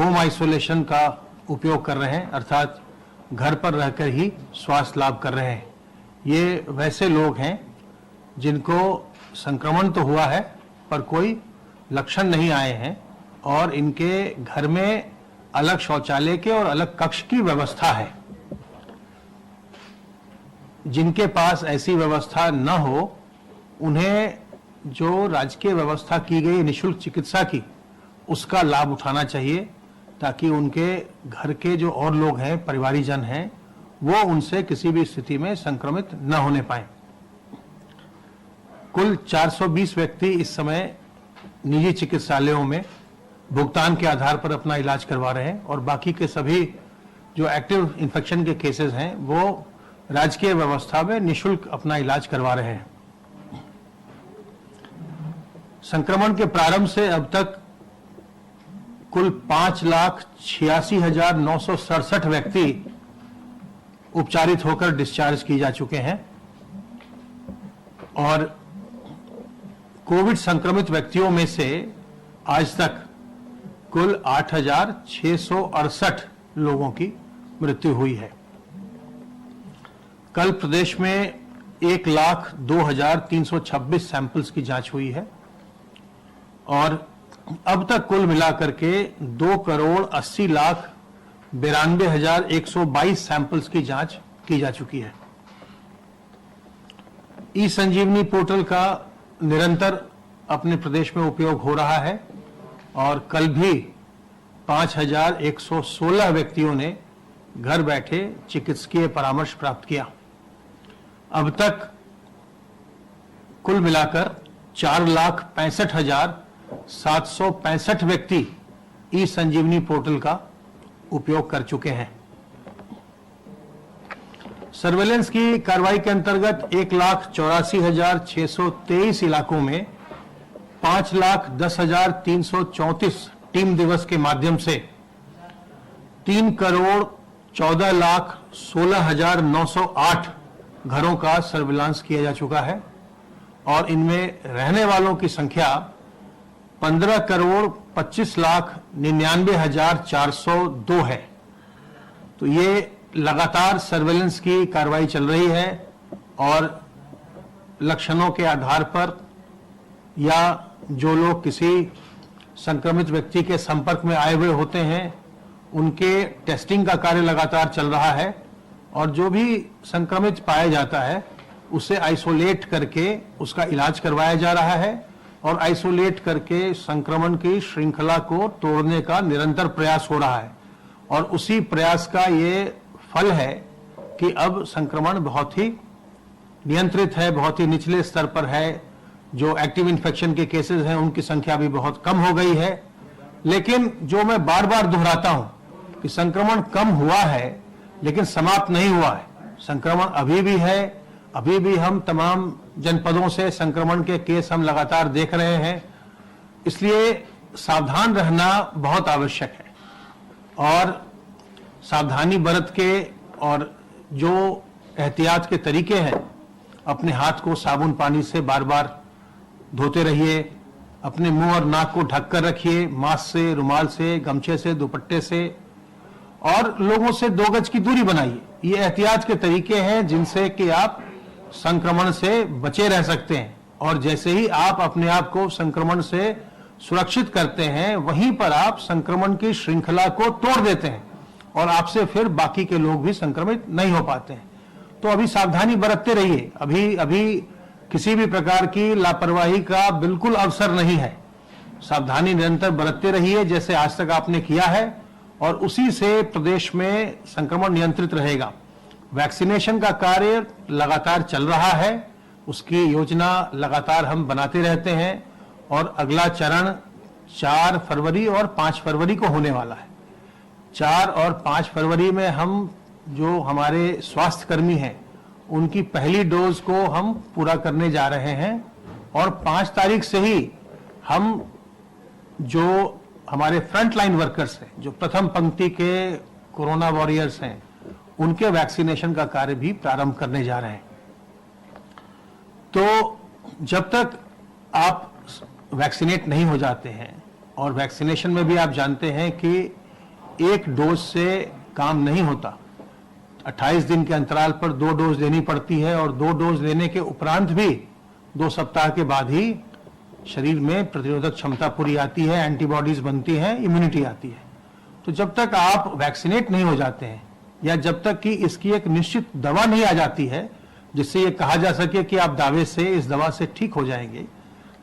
Home isolation का उपयोग कर रहे हैं, अर्थात घर पर रहकर ही स्वास्थ्य लाभ कर रहे हैं। ये वैसे लोग हैं जिनको संक्रमण तो हुआ है पर कोई लक्षण नहीं आए हैं और इनके घर में अलग शौचालय के और अलग कक्ष की व्यवस्था है। जिनके पास ऐसी व्यवस्था न हो उन्हें जो राजकीय व्यवस्था की गई निःशुल्क चिकित्सा की, उसका लाभ उठाना चाहिए ताकि उनके घर के जो और लोग हैं, परिवारीजन हैं, वो उनसे किसी भी स्थिति में संक्रमित न होने पाए। कुल 420 व्यक्ति इस समय निजी चिकित्सालयों में भुगतान के आधार पर अपना इलाज करवा रहे हैं और बाकी के सभी जो एक्टिव इन्फेक्शन के केसेस हैं वो राजकीय व्यवस्था में निःशुल्क अपना इलाज करवा रहे हैं। संक्रमण के प्रारंभ से अब तक कुल 5,86,967 व्यक्ति उपचारित होकर डिस्चार्ज किए जा चुके हैं और कोविड संक्रमित व्यक्तियों में से आज तक कुल 8,668 लोगों की मृत्यु हुई है। कल प्रदेश में 1,02,326 सैंपल्स की जांच हुई है और अब तक कुल मिलाकर के 2,80,92,122 सैंपल्स की जांच की जा चुकी है। ई संजीवनी पोर्टल का निरंतर अपने प्रदेश में उपयोग हो रहा है और कल भी 5,116 व्यक्तियों ने घर बैठे चिकित्सकीय परामर्श प्राप्त किया। अब तक कुल मिलाकर 4,65,765 व्यक्ति ई संजीवनी पोर्टल का उपयोग कर चुके हैं। सर्वेलेंस की कार्रवाई के अंतर्गत 1,84,623 इलाकों में 5,10,334 टीम दिवस के माध्यम से 3,14,16,908 घरों का सर्विलांस किया जा चुका है और इनमें रहने वालों की संख्या 15,25,99,402 है। तो ये लगातार सर्वेलेंस की कार्रवाई चल रही है और लक्षणों के आधार पर या जो लोग किसी संक्रमित व्यक्ति के संपर्क में आए हुए होते हैं उनके टेस्टिंग का कार्य लगातार चल रहा है और जो भी संक्रमित पाया जाता है उसे आइसोलेट करके उसका इलाज करवाया जा रहा है और आइसोलेट करके संक्रमण की श्रृंखला को तोड़ने का निरंतर प्रयास हो रहा है और उसी प्रयास का ये फल है कि अब संक्रमण बहुत ही नियंत्रित है, बहुत ही निचले स्तर पर है। जो एक्टिव इन्फेक्शन के केसेस हैं उनकी संख्या भी बहुत कम हो गई है। लेकिन जो मैं बार बार दोहराता हूं कि संक्रमण कम हुआ है लेकिन समाप्त नहीं हुआ है। संक्रमण अभी भी है, अभी भी हम तमाम जनपदों से संक्रमण के केस हम लगातार देख रहे हैं। इसलिए सावधान रहना बहुत आवश्यक है और सावधानी बरत के और जो एहतियात के तरीके हैं, अपने हाथ को साबुन पानी से बार बार धोते रहिए, अपने मुंह और नाक को ढक कर रखिए, मास्क से, रुमाल से, गमछे से, दुपट्टे से, और लोगों से 2 गज की दूरी बनाइए। ये एहतियात के तरीके हैं जिनसे कि आप संक्रमण से बचे रह सकते हैं और जैसे ही आप अपने आप को संक्रमण से सुरक्षित करते हैं वहीं पर आप संक्रमण की श्रृंखला को तोड़ देते हैं और आपसे फिर बाकी के लोग भी संक्रमित नहीं हो पाते हैं। तो अभी सावधानी बरतते रहिए। अभी किसी भी प्रकार की लापरवाही का बिल्कुल अवसर नहीं है। सावधानी निरंतर बरतते रहिए जैसे आज तक आपने किया है और उसी से प्रदेश में संक्रमण नियंत्रित रहेगा। वैक्सीनेशन का कार्य लगातार चल रहा है, उसकी योजना लगातार हम बनाते रहते हैं और अगला चरण 4 फरवरी और 5 फरवरी को होने वाला है। 4 और 5 फरवरी में हम जो हमारे स्वास्थ्य कर्मी हैं उनकी पहली डोज को हम पूरा करने जा रहे हैं और 5 तारीख से ही हम जो हमारे फ्रंट लाइन वर्कर्स हैं, जो प्रथम पंक्ति के कोरोना वॉरियर्स हैं, उनके वैक्सीनेशन का कार्य भी प्रारंभ करने जा रहे हैं। तो जब तक आप वैक्सीनेट नहीं हो जाते हैं और वैक्सीनेशन में भी आप जानते हैं कि एक डोज से काम नहीं होता। 28 दिन के अंतराल पर 2 डोज लेनी पड़ती है और 2 डोज लेने के उपरांत भी 2 सप्ताह के बाद ही शरीर में प्रतिरोधक क्षमता पूरी आती है, एंटीबॉडीज बनती हैं, इम्यूनिटी आती है। तो जब तक आप वैक्सीनेट नहीं हो जाते हैं या जब तक कि इसकी एक निश्चित दवा नहीं आ जाती है जिससे ये कहा जा सके कि आप दावे से इस दवा से ठीक हो जाएंगे,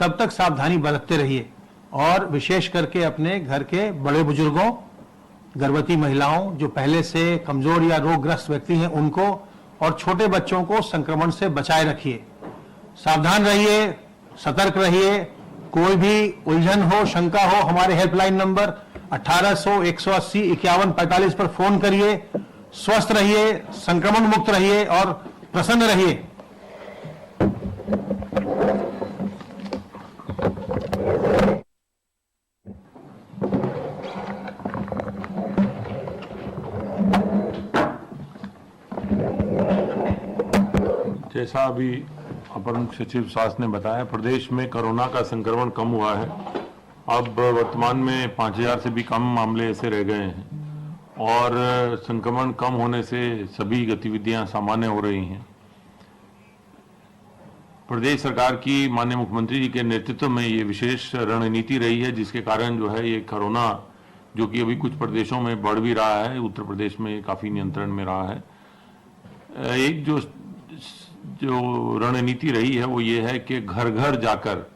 तब तक सावधानी बरतते रहिए और विशेष करके अपने घर के बड़े बुजुर्गों, गर्भवती महिलाओं, जो पहले से कमजोर या रोगग्रस्त व्यक्ति हैं उनको, और छोटे बच्चों को संक्रमण से बचाए रखिए। सावधान रहिए, सतर्क रहिए। कोई भी उलझन हो, शंका हो, हमारे हेल्पलाइन नंबर 1800 180 51 45 पर फोन करिए। स्वस्थ रहिए, संक्रमण मुक्त रहिए और प्रसन्न रहिए। जैसा अभी अपर मुख्य सचिव स्वास्थ्य ने बताया, प्रदेश में कोरोना का संक्रमण कम हुआ है। अब वर्तमान में 5000 से भी कम मामले ऐसे रह गए हैं और संक्रमण कम होने से सभी गतिविधियां सामान्य हो रही हैं। प्रदेश सरकार की माननीय मुख्यमंत्री जी के नेतृत्व में ये विशेष रणनीति रही है, जिसके कारण जो है ये कोरोना, जो कि अभी कुछ प्रदेशों में बढ़ भी रहा है, उत्तर प्रदेश में काफ़ी नियंत्रण में रहा है। एक जो रणनीति रही है वो ये है कि घर घर जाकर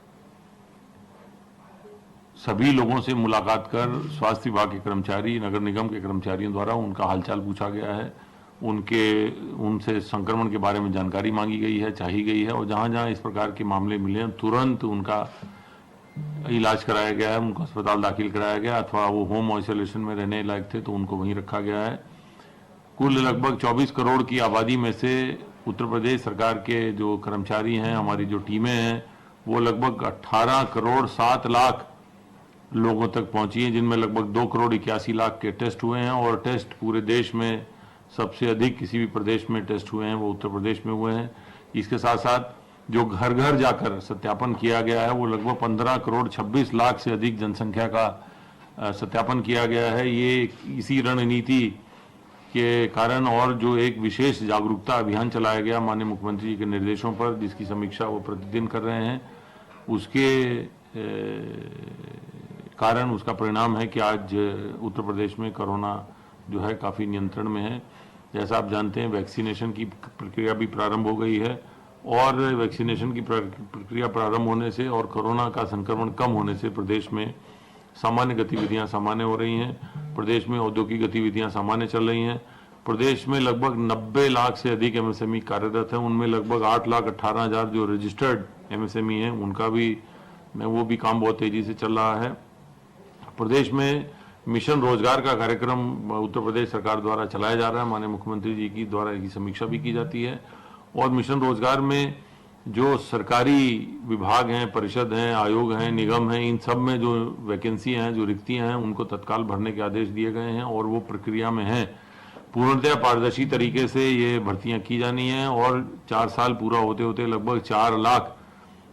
सभी लोगों से मुलाकात कर स्वास्थ्य विभाग के कर्मचारी, नगर निगम के कर्मचारियों द्वारा उनका हालचाल पूछा गया है, उनसे संक्रमण के बारे में जानकारी मांगी गई है, चाही गई है, और जहां जहां इस प्रकार के मामले मिले हैं तुरंत उनका इलाज कराया गया है, उनको अस्पताल दाखिल कराया गया, अथवा वो होम आइसोलेशन में रहने लायक थे तो उनको वहीं रखा गया है। कुल लगभग 24 करोड़ की आबादी में से उत्तर प्रदेश सरकार के जो कर्मचारी हैं, हमारी जो टीमें हैं, वो लगभग 18 करोड़ 7 लाख लोगों तक पहुंची हैं, जिनमें लगभग 2 करोड़ 81 लाख के टेस्ट हुए हैं। और टेस्ट पूरे देश में सबसे अधिक किसी भी प्रदेश में टेस्ट हुए हैं वो उत्तर प्रदेश में हुए हैं। इसके साथ साथ जो घर घर जाकर सत्यापन किया गया है वो लगभग 15 करोड़ 26 लाख से अधिक जनसंख्या का सत्यापन किया गया है। ये इसी रणनीति के कारण और जो एक विशेष जागरूकता अभियान चलाया गया माननीय मुख्यमंत्री जी के निर्देशों पर, जिसकी समीक्षा वो प्रतिदिन कर रहे हैं, उसके कारण उसका परिणाम है कि आज उत्तर प्रदेश में कोरोना जो है काफ़ी नियंत्रण में है। जैसा आप जानते हैं, वैक्सीनेशन की प्रक्रिया भी प्रारंभ हो गई है और वैक्सीनेशन की प्रक्रिया प्रारंभ होने से और कोरोना का संक्रमण कम होने से प्रदेश में सामान्य गतिविधियां सामान्य हो रही हैं। प्रदेश में औद्योगिक गतिविधियां सामान्य चल रही हैं। प्रदेश में लगभग 90 लाख से अधिक एमएसएमई कार्यरत हैं, उनमें लगभग 8,18,000 जो रजिस्टर्ड एमएसएमई हैं उनका भी वो भी काम बहुत तेजी से चल रहा है। प्रदेश में मिशन रोजगार का कार्यक्रम उत्तर प्रदेश सरकार द्वारा चलाया जा रहा है, माननीय मुख्यमंत्री जी की द्वारा इसकी समीक्षा भी की जाती है। और मिशन रोजगार में जो सरकारी विभाग हैं, परिषद हैं, आयोग हैं, निगम हैं, इन सब में जो वैकेंसी हैं, जो रिक्तियां हैं, उनको तत्काल भरने के आदेश दिए गए हैं और वो प्रक्रिया में हैं। पूर्णतः पारदर्शी तरीके से ये भर्तियां की जानी हैं और 4 साल पूरा होते होते लगभग 4 लाख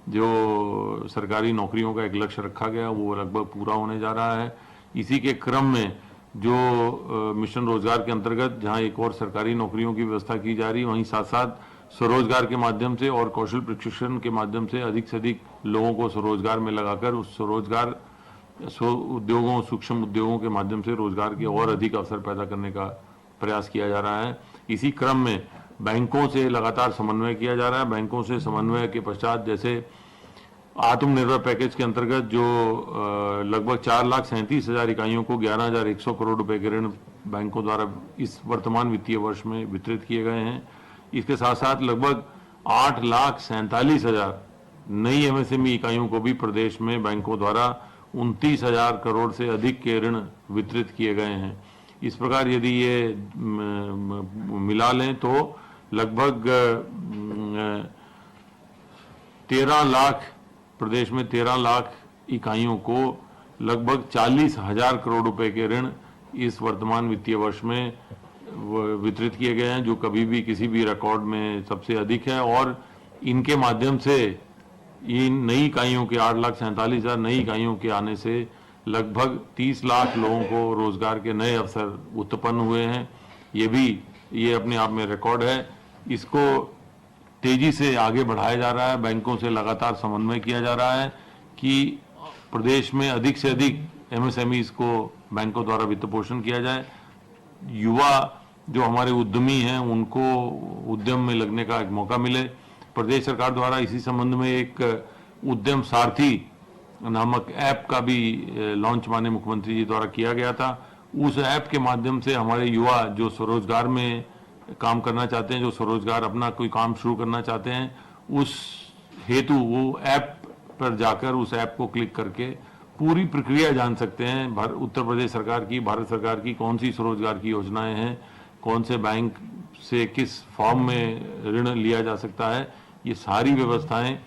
जो सरकारी नौकरियों का एक लक्ष्य रखा गया वो लगभग पूरा होने जा रहा है। इसी के क्रम में जो मिशन रोजगार के अंतर्गत जहां एक और सरकारी नौकरियों की व्यवस्था की जा रही है, वहीं साथ साथ स्वरोजगार के माध्यम से और कौशल प्रशिक्षण के माध्यम से अधिक लोगों को स्वरोजगार में लगाकर उस स्वरोजगार उद्योगों, सूक्ष्म उद्योगों के माध्यम से रोजगार के और अधिक अवसर पैदा करने का प्रयास किया जा रहा है। इसी क्रम में बैंकों से लगातार समन्वय किया जा रहा है। बैंकों से समन्वय के पश्चात जैसे आत्मनिर्भर पैकेज के अंतर्गत जो लगभग 4,37,000 इकाइयों को 11,100 करोड़ रुपए के ऋण बैंकों द्वारा इस वर्तमान वित्तीय वर्ष में वितरित किए गए हैं। इसके साथ साथ लगभग 8,47,000 नई एमएसएमई इकाइयों को भी प्रदेश में बैंकों द्वारा 29,000 करोड़ से अधिक के ऋण वितरित किए गए हैं। इस प्रकार यदि ये मिला लें तो लगभग 13 लाख, प्रदेश में 13 लाख इकाइयों को लगभग 40,000 करोड़ रुपए के ऋण इस वर्तमान वित्तीय वर्ष में वितरित किए गए हैं, जो कभी भी किसी भी रिकॉर्ड में सबसे अधिक है। और इनके माध्यम से इन नई इकाइयों के 8,47,000 नई इकाइयों के आने से लगभग 30 लाख लोगों को रोजगार के नए अवसर उत्पन्न हुए हैं। ये अपने आप में रिकॉर्ड है। इसको तेजी से आगे बढ़ाया जा रहा है। बैंकों से लगातार समन्वय किया जा रहा है कि प्रदेश में अधिक से अधिक एमएसएमईज को बैंकों द्वारा वित्त पोषण किया जाए। युवा जो हमारे उद्यमी हैं उनको उद्यम में लगने का एक मौका मिले। प्रदेश सरकार द्वारा इसी संबंध में एक उद्यम सारथी नामक ऐप का भी लॉन्च माननीय मुख्यमंत्री जी द्वारा किया गया था। उस ऐप के माध्यम से हमारे युवा जो स्वरोजगार में काम करना चाहते हैं, जो स्वरोजगार अपना कोई काम शुरू करना चाहते हैं, उस हेतु वो ऐप पर जाकर उस ऐप को क्लिक करके पूरी प्रक्रिया जान सकते हैं। उत्तर प्रदेश सरकार की, भारत सरकार की कौन सी स्वरोजगार की योजनाएं हैं, कौन से बैंक से किस फॉर्म में ऋण लिया जा सकता है। ये सारी व्यवस्थाएं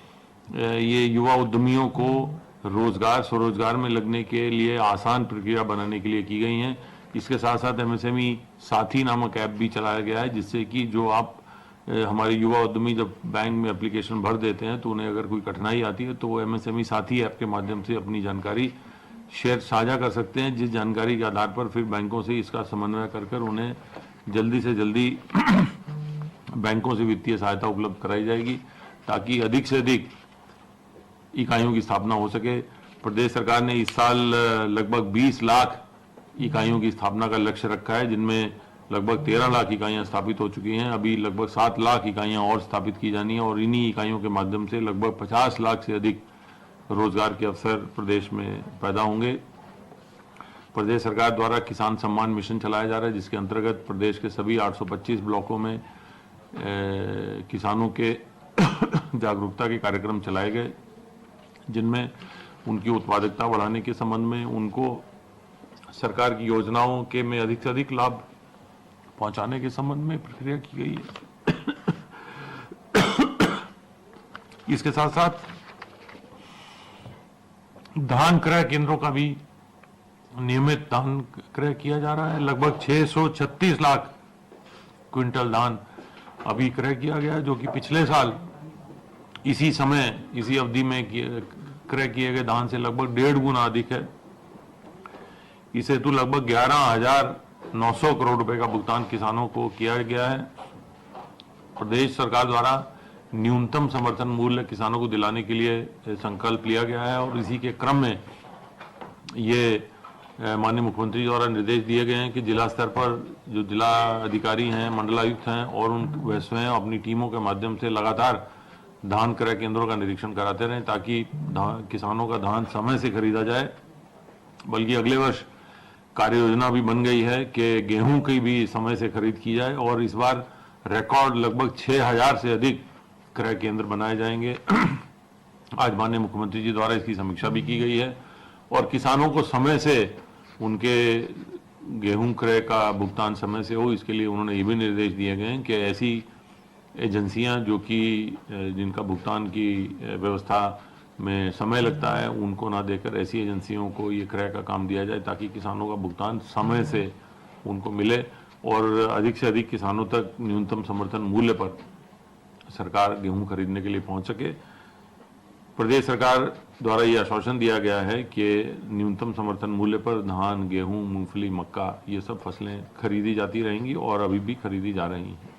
ये युवा उद्यमियों को रोजगार स्वरोजगार में लगने के लिए आसान प्रक्रिया बनाने के लिए की गई हैं। इसके साथ साथ एमएसएमई साथी नामक ऐप भी चलाया गया है, जिससे कि जो आप हमारे युवा उद्यमी जब बैंक में एप्लीकेशन भर देते हैं तो उन्हें अगर कोई कठिनाई आती है तो वो एमएसएमई साथी ऐप के माध्यम से अपनी जानकारी साझा कर सकते हैं, जिस जानकारी के आधार पर फिर बैंकों से इसका समन्वय कर उन्हें जल्दी से जल्दी बैंकों से वित्तीय सहायता उपलब्ध कराई जाएगी ताकि अधिक से अधिक इकाइयों की स्थापना हो सके। प्रदेश सरकार ने इस साल लगभग 20 लाख इकाइयों की स्थापना का लक्ष्य रखा है, जिनमें लगभग 13 लाख इकाइयां स्थापित हो चुकी हैं। अभी लगभग 7 लाख इकाइयां और स्थापित की जानी है और इन्हीं इकाइयों के माध्यम से लगभग 50 लाख से अधिक रोजगार के अवसर प्रदेश में पैदा होंगे। प्रदेश सरकार द्वारा किसान सम्मान मिशन चलाया जा रहा है, जिसके अंतर्गत प्रदेश के सभी 825 ब्लॉकों में किसानों के जागरूकता के कार्यक्रम चलाए गए, जिनमें उनकी उत्पादकता बढ़ाने के संबंध में उनको सरकार की योजनाओं के में अधिक से अधिक लाभ पहुंचाने के संबंध में प्रक्रिया की गई है। इसके साथ साथ धान क्रय केंद्रों का भी नियमित धान क्रय किया जा रहा है। लगभग 636 लाख क्विंटल धान अभी क्रय किया गया है, जो कि पिछले साल इसी अवधि में क्रय किए गए धान से लगभग 1.5 गुना अधिक है। इस हेतु लगभग 11,900 करोड़ रुपए का भुगतान किसानों को किया गया है। प्रदेश सरकार द्वारा न्यूनतम समर्थन मूल्य किसानों को दिलाने के लिए संकल्प लिया गया है और इसी के क्रम में ये माननीय मुख्यमंत्री द्वारा निर्देश दिए गए हैं कि जिला स्तर पर जो जिला अधिकारी हैं, मंडलायुक्त हैं और उन वह स्वयं अपनी टीमों के माध्यम से लगातार धान क्रय केंद्रों का निरीक्षण कराते रहें ताकि किसानों का धान समय से खरीदा जाए। बल्कि अगले वर्ष कार्य योजना भी बन गई है कि गेहूं की भी समय से खरीद की जाए और इस बार रिकॉर्ड लगभग 6,000 से अधिक क्रय केंद्र बनाए जाएंगे। आज माननीय मुख्यमंत्री जी द्वारा इसकी समीक्षा भी की गई है और किसानों को समय से उनके गेहूं क्रय का भुगतान समय से हो, इसके लिए उन्होंने ये भी निर्देश दिए गए हैं कि ऐसी एजेंसियां जो कि जिनका भुगतान की व्यवस्था में समय लगता है उनको ना देकर ऐसी एजेंसियों को ये क्रय का काम दिया जाए ताकि किसानों का भुगतान समय से उनको मिले और अधिक से अधिक किसानों तक न्यूनतम समर्थन मूल्य पर सरकार गेहूं खरीदने के लिए पहुंच सके। प्रदेश सरकार द्वारा ये आश्वासन दिया गया है कि न्यूनतम समर्थन मूल्य पर धान, गेहूं, मूंगफली, मक्का ये सब फसलें खरीदी जाती रहेंगी और अभी भी खरीदी जा रही हैं।